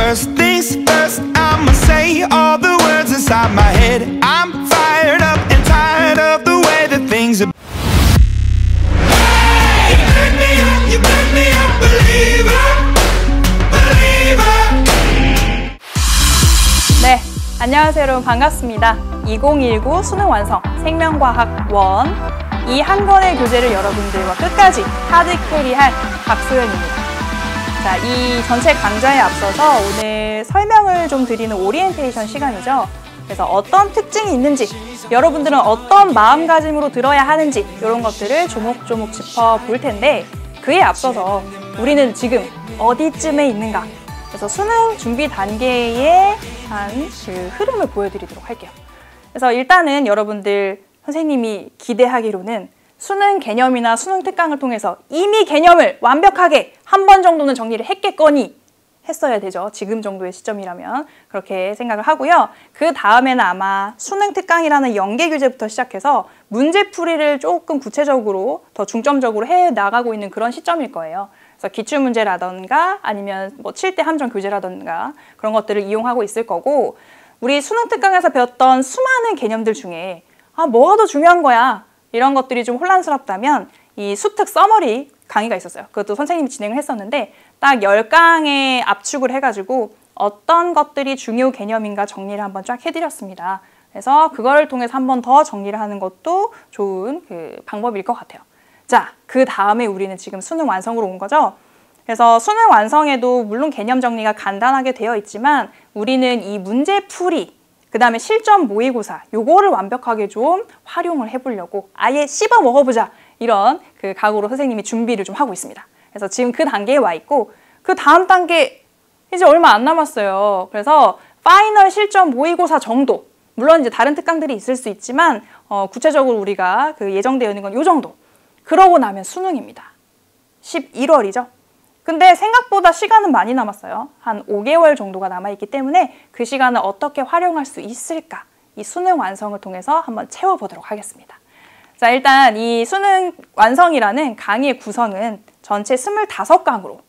First things first, I'ma say all the words inside my head. I'm fired up and tired of the way that things are. Hey, you burn me up, believer, believer. 네, 안녕하세요 여러분, 반갑습니다. 2019 수능 완성 생명과학 1, 이 한 권의 교재를 여러분들과 끝까지 하드캐리할 박소연입니다. 자, 이 전체 강좌에 앞서서 오늘 설명을 좀 드리는 오리엔테이션 시간이죠. 그래서 어떤 특징이 있는지, 여러분들은 어떤 마음가짐으로 들어야 하는지 이런 것들을 조목조목 짚어볼 텐데, 그에 앞서서 우리는 지금 어디쯤에 있는가? 그래서 수능 준비 단계의 한 그 흐름을 보여드리도록 할게요. 그래서 일단은 여러분들 선생님이 기대하기로는 수능 개념이나 수능 특강을 통해서 이미 개념을 완벽하게 한 번 정도는 정리를 했겠거니 했어야 되죠. 지금 정도의 시점이라면 그렇게 생각을 하고요. 그 다음에는 아마 수능 특강이라는 연계 교재부터 시작해서 문제풀이를 조금 구체적으로 더 중점적으로 해 나가고 있는 그런 시점일 거예요. 그래서 기출문제라던가 아니면 뭐 7대 함정 교재라던가 그런 것들을 이용하고 있을 거고, 우리 수능 특강에서 배웠던 수많은 개념들 중에 뭐가 더 중요한 거야? 이런 것들이 좀 혼란스럽다면 이 수특 서머리 강의가 있었어요. 그것도 선생님이 진행을 했었는데 딱 10강에 압축을 해가지고 어떤 것들이 중요 개념인가 정리를 한번 쫙 해드렸습니다. 그래서 그거를 통해서 한번 더 정리를 하는 것도 좋은 그 방법일 것 같아요. 자, 그 다음에 우리는 지금 수능 완성으로 온 거죠. 그래서 수능 완성에도 물론 개념 정리가 간단하게 되어 있지만 우리는 이 문제풀이, 그 다음에 실전 모의고사 요거를 완벽하게 좀 활용을 해보려고 아예 씹어 먹어보자, 이런 그 각오로 선생님이 준비를 좀 하고 있습니다. 그래서 지금 그 단계에 와 있고, 그 다음 단계 이제 얼마 안 남았어요. 그래서 파이널 실전 모의고사 정도, 물론 이제 다른 특강들이 있을 수 있지만 구체적으로 우리가 그 예정되어 있는 건 요 정도. 그러고 나면 수능입니다. 11월이죠. 근데 생각보다 시간은 많이 남았어요. 한 5개월 정도가 남아있기 때문에 그 시간을 어떻게 활용할 수 있을까? 이 수능 완성을 통해서 한번 채워보도록 하겠습니다. 자, 일단 이 수능 완성이라는 강의의 구성은 전체 25강으로,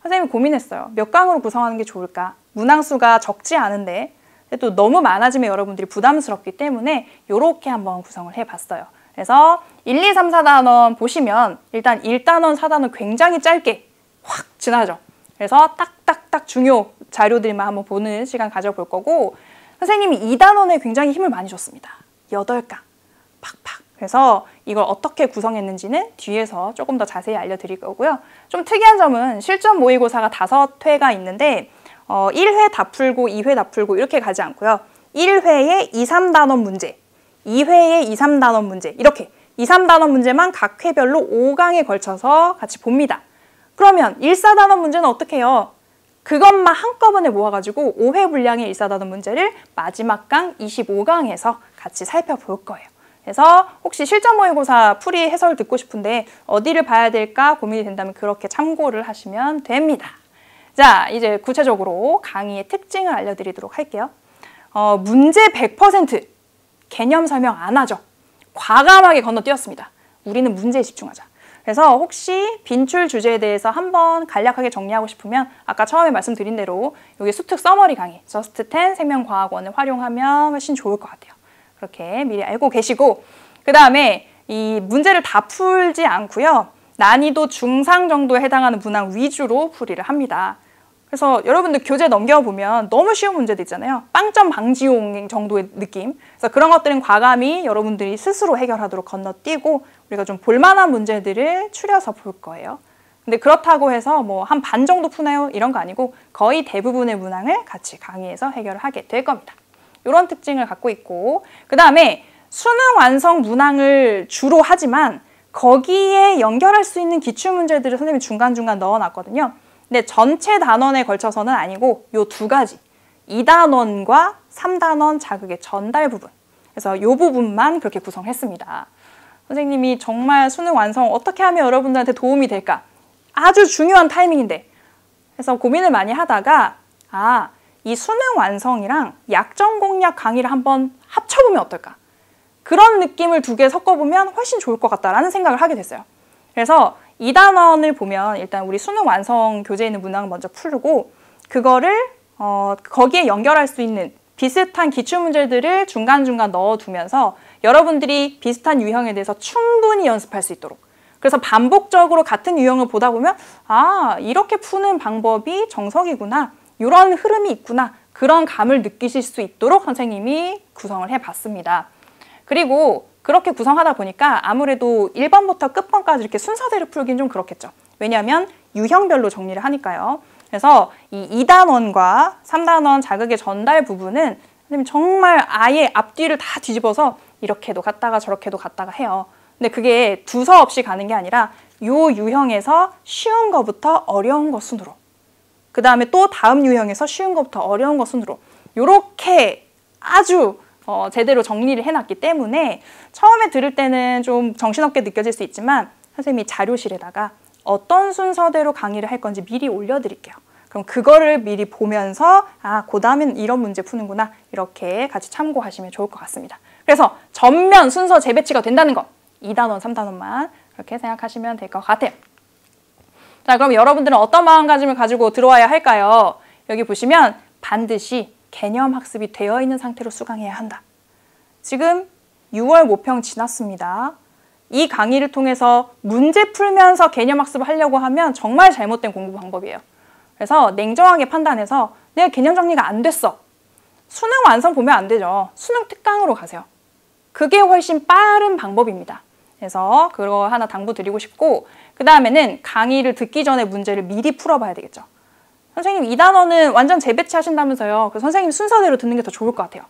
선생님이 고민했어요. 몇 강으로 구성하는 게 좋을까? 문항수가 적지 않은데 또 너무 많아지면 여러분들이 부담스럽기 때문에 이렇게 한번 구성을 해봤어요. 그래서 1, 2, 3, 4단원 보시면 일단 1단원, 4단원 굉장히 짧게 확 지나죠. 그래서 딱딱딱 중요 자료들만 한번 보는 시간 가져볼 거고, 선생님이 2단원에 굉장히 힘을 많이 줬습니다. 8강 팍팍. 그래서 이걸 어떻게 구성했는지는 뒤에서 조금 더 자세히 알려드릴 거고요. 좀 특이한 점은 실전 모의고사가 5회가 있는데 1회 다 풀고 2회 다 풀고 이렇게 가지 않고요. 1회에 2, 3단원 문제, 2회에 2, 3단원 문제, 이렇게 2, 3단원 문제만 각 회별로 5강에 걸쳐서 같이 봅니다. 그러면 1, 4단원 문제는 어떻게 해요? 그것만 한꺼번에 모아가지고 5회 분량의 1, 4단원 문제를 마지막 강 25강에서 같이 살펴볼 거예요. 그래서 혹시 실전 모의고사 풀이 해설 듣고 싶은데 어디를 봐야 될까 고민이 된다면 그렇게 참고를 하시면 됩니다. 자, 이제 구체적으로 강의의 특징을 알려드리도록 할게요. 문제 100% 개념 설명 안 하죠. 과감하게 건너뛰었습니다. 우리는 문제에 집중하자. 그래서 혹시 빈출 주제에 대해서 한번 간략하게 정리하고 싶으면 아까 처음에 말씀드린 대로 여기 수특 서머리 강의 저스트 10 생명과학원을 활용하면 훨씬 좋을 것 같아요. 그렇게 미리 알고 계시고, 그 다음에 이 문제를 다 풀지 않고요. 난이도 중상 정도에 해당하는 문항 위주로 풀이를 합니다. 그래서 여러분들 교재 넘겨보면 너무 쉬운 문제도 있잖아요. 빵점 방지용 정도의 느낌. 그래서 그런 것들은 과감히 여러분들이 스스로 해결하도록 건너뛰고 우리가 좀 볼만한 문제들을 추려서 볼 거예요. 근데 그렇다고 해서 뭐 한 반 정도 푸나요? 이런 거 아니고 거의 대부분의 문항을 같이 강의해서 해결을 하게 될 겁니다. 이런 특징을 갖고 있고, 그 다음에 수능 완성 문항을 주로 하지만 거기에 연결할 수 있는 기출문제들을 선생님이 중간중간 넣어놨거든요. 근데 전체 단원에 걸쳐서는 아니고 요 두 가지, 2단원과 3단원 자극의 전달 부분, 그래서 요 부분만 그렇게 구성했습니다. 선생님이 정말 수능 완성 어떻게 하면 여러분들한테 도움이 될까? 아주 중요한 타이밍인데, 그래서 고민을 많이 하다가 이 수능 완성이랑 약점 공략 강의를 한번 합쳐보면 어떨까? 그런 느낌을 두 개 섞어보면 훨씬 좋을 것 같다라는 생각을 하게 됐어요. 그래서 2단원을 보면 일단 우리 수능 완성 교재에 있는 문항을 먼저 풀고 그거를 거기에 연결할 수 있는 비슷한 기출문제들을 중간중간 넣어두면서 여러분들이 비슷한 유형에 대해서 충분히 연습할 수 있도록, 그래서 반복적으로 같은 유형을 보다 보면 아, 이렇게 푸는 방법이 정석이구나, 이런 흐름이 있구나, 그런 감을 느끼실 수 있도록 선생님이 구성을 해봤습니다. 그리고 그렇게 구성하다 보니까 아무래도 1번부터 끝번까지 이렇게 순서대로 풀긴 좀 그렇겠죠. 왜냐하면 유형별로 정리를 하니까요. 그래서 이 2단원과 3단원 자극의 전달 부분은 선생님 정말 아예 앞뒤를 다 뒤집어서 이렇게도 갔다가 저렇게도 갔다가 해요. 근데 그게 두서 없이 가는 게 아니라 요 유형에서 쉬운 거부터 어려운 거 순으로, 그 다음에 또 다음 유형에서 쉬운 거부터 어려운 거 순으로 요렇게 아주 제대로 정리를 해놨기 때문에 처음에 들을 때는 좀 정신없게 느껴질 수 있지만 선생님이 자료실에다가 어떤 순서대로 강의를 할 건지 미리 올려드릴게요. 그럼 그거를 미리 보면서 아, 그 다음엔 이런 문제 푸는구나, 이렇게 같이 참고하시면 좋을 것 같습니다. 그래서 전면 순서 재배치가 된다는 거, 2단원, 3단원만 그렇게 생각하시면 될 것 같아요. 자, 그럼 여러분들은 어떤 마음가짐을 가지고 들어와야 할까요? 여기 보시면 반드시 개념 학습이 되어 있는 상태로 수강해야 한다. 지금 6월 모평 지났습니다. 이 강의를 통해서 문제 풀면서 개념 학습을 하려고 하면 정말 잘못된 공부 방법이에요. 그래서 냉정하게 판단해서 내가 개념 정리가 안 됐어. 수능 완성 보면 안 되죠. 수능 특강으로 가세요. 그게 훨씬 빠른 방법입니다. 그래서 그거 하나 당부드리고 싶고, 그 다음에는 강의를 듣기 전에 문제를 미리 풀어봐야 되겠죠. 선생님 2단원은 완전 재배치 하신다면서요. 그래서 선생님 순서대로 듣는 게 더 좋을 것 같아요.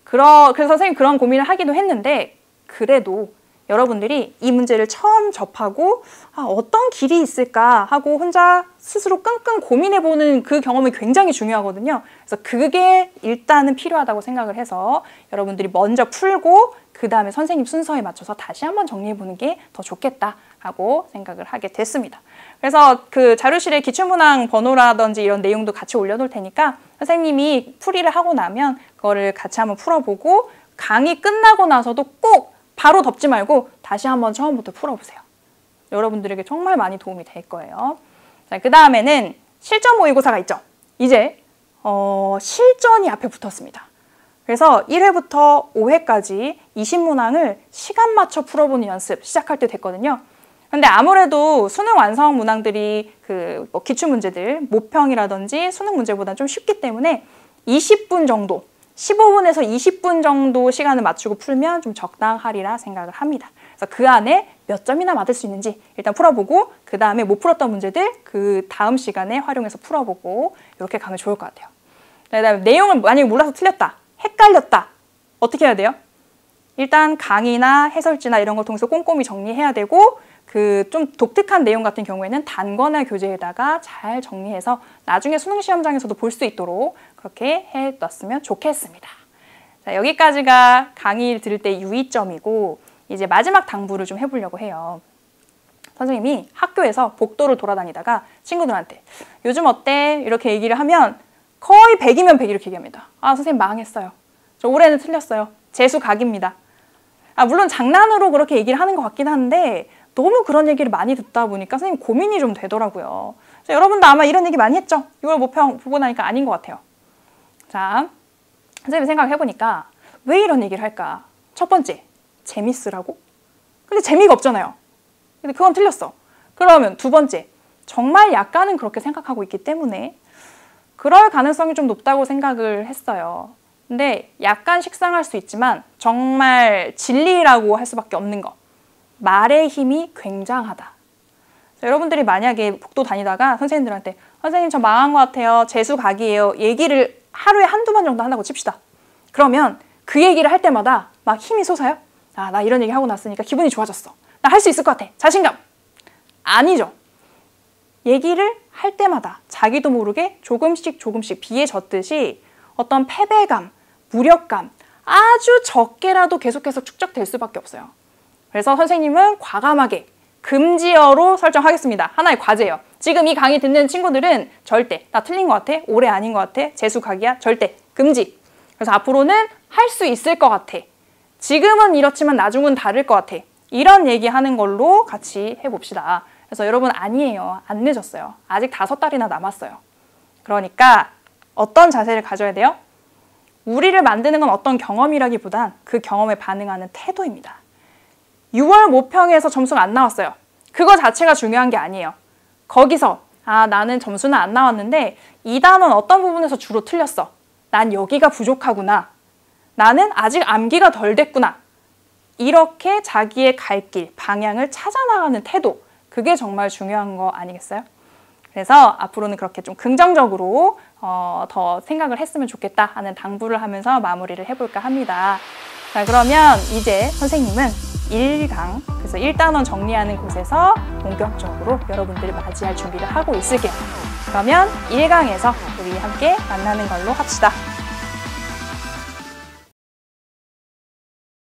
그래서 선생님 그런 고민을 하기도 했는데, 그래도 여러분들이 이 문제를 처음 접하고 아, 어떤 길이 있을까 하고 혼자 스스로 끙끙 고민해보는 그 경험이 굉장히 중요하거든요. 그래서 그게 일단은 필요하다고 생각을 해서 여러분들이 먼저 풀고 그 다음에 선생님 순서에 맞춰서 다시 한번 정리해보는 게 더 좋겠다라고 생각을 하게 됐습니다. 그래서 그 자료실에 기출문항 번호라든지 이런 내용도 같이 올려놓을 테니까 선생님이 풀이를 하고 나면 그거를 같이 한번 풀어보고 강의 끝나고 나서도 꼭 바로 덮지 말고 다시 한번 처음부터 풀어보세요. 여러분들에게 정말 많이 도움이 될 거예요. 자, 그 다음에는 실전 모의고사가 있죠. 이제 실전이 앞에 붙었습니다. 그래서 1회부터 5회까지 20문항을 시간 맞춰 풀어보는 연습 시작할 때 됐거든요. 근데 아무래도 수능 완성 문항들이 뭐 기출문제들, 모평이라든지 수능 문제보다 좀 쉽기 때문에 20분 정도, 15분에서 20분 정도 시간을 맞추고 풀면 좀 적당하리라 생각을 합니다. 그래서 그 안에 몇 점이나 맞을 수 있는지 일단 풀어보고 그 다음에 못 풀었던 문제들 그 다음 시간에 활용해서 풀어보고 이렇게 가면 좋을 것 같아요. 그다음에 내용을 만약에 몰라서 틀렸다, 헷갈렸다, 어떻게 해야 돼요? 일단 강의나 해설지나 이런 걸 통해서 꼼꼼히 정리해야 되고, 그 좀 독특한 내용 같은 경우에는 단권화 교재에다가 잘 정리해서 나중에 수능 시험장에서도 볼 수 있도록 그렇게 해놨으면 좋겠습니다. 자, 여기까지가 강의를 들을 때 유의점이고, 이제 마지막 당부를 좀 해보려고 해요. 선생님이 학교에서 복도를 돌아다니다가 친구들한테 요즘 어때? 이렇게 얘기를 하면 거의 100이면 100 이렇게 얘기합니다. 아, 선생님 망했어요. 저 올해는 틀렸어요. 재수 각입니다. 아, 물론 장난으로 그렇게 얘기를 하는 것 같긴 한데 너무 그런 얘기를 많이 듣다 보니까 선생님 고민이 좀 되더라고요. 여러분도 아마 이런 얘기 많이 했죠? 6월 모평 보고 나니까 아닌 것 같아요. 자, 선생님이 생각해보니까 왜 이런 얘기를 할까? 첫 번째, 재밌으라고? 근데 재미가 없잖아요. 근데 그건 틀렸어. 그러면 두 번째, 정말 약간은 그렇게 생각하고 있기 때문에 그럴 가능성이 좀 높다고 생각을 했어요. 근데 약간 식상할 수 있지만 정말 진리라고 할 수밖에 없는 거. 말의 힘이 굉장하다. 여러분들이 만약에 복도 다니다가 선생님들한테 선생님 저 망한 것 같아요. 재수 각이에요. 얘기를 하루에 한두 번 정도 한다고 칩시다. 그러면 그 얘기를 할 때마다 막 힘이 솟아요. 아, 나 이런 얘기 하고 났으니까 기분이 좋아졌어. 나 할 수 있을 것 같아. 자신감. 아니죠. 얘기를 할 때마다 자기도 모르게 조금씩 비에 젖듯이 어떤 패배감, 무력감 아주 적게라도 계속해서 축적될 수밖에 없어요. 그래서 선생님은 과감하게 금지어로 설정하겠습니다. 하나의 과제예요. 지금 이 강의 듣는 친구들은 절대 나 틀린 것 같아, 올해 아닌 것 같아, 재수 각이야, 절대 금지. 그래서 앞으로는 할 수 있을 것 같아, 지금은 이렇지만 나중은 다를 것 같아, 이런 얘기하는 걸로 같이 해봅시다. 그래서 여러분 아니에요. 안 늦었어요. 아직 5달이나 남았어요. 그러니까 어떤 자세를 가져야 돼요? 우리를 만드는 건 어떤 경험이라기보단 그 경험에 반응하는 태도입니다. 6월 모평에서 점수가 안 나왔어요. 그거 자체가 중요한 게 아니에요. 거기서 나는 점수는 안 나왔는데 이 단어는 어떤 부분에서 주로 틀렸어. 난 여기가 부족하구나. 나는 아직 암기가 덜 됐구나. 이렇게 자기의 갈 길, 방향을 찾아나가는 태도, 그게 정말 중요한 거 아니겠어요? 그래서 앞으로는 그렇게 좀 긍정적으로 더 생각을 했으면 좋겠다 하는 당부를 하면서 마무리를 해볼까 합니다. 자, 그러면 이제 선생님은 1강, 그래서 1단원 정리하는 곳에서 본격적으로 여러분들을 맞이할 준비를 하고 있을게요. 그러면 1강에서 우리 함께 만나는 걸로 합시다.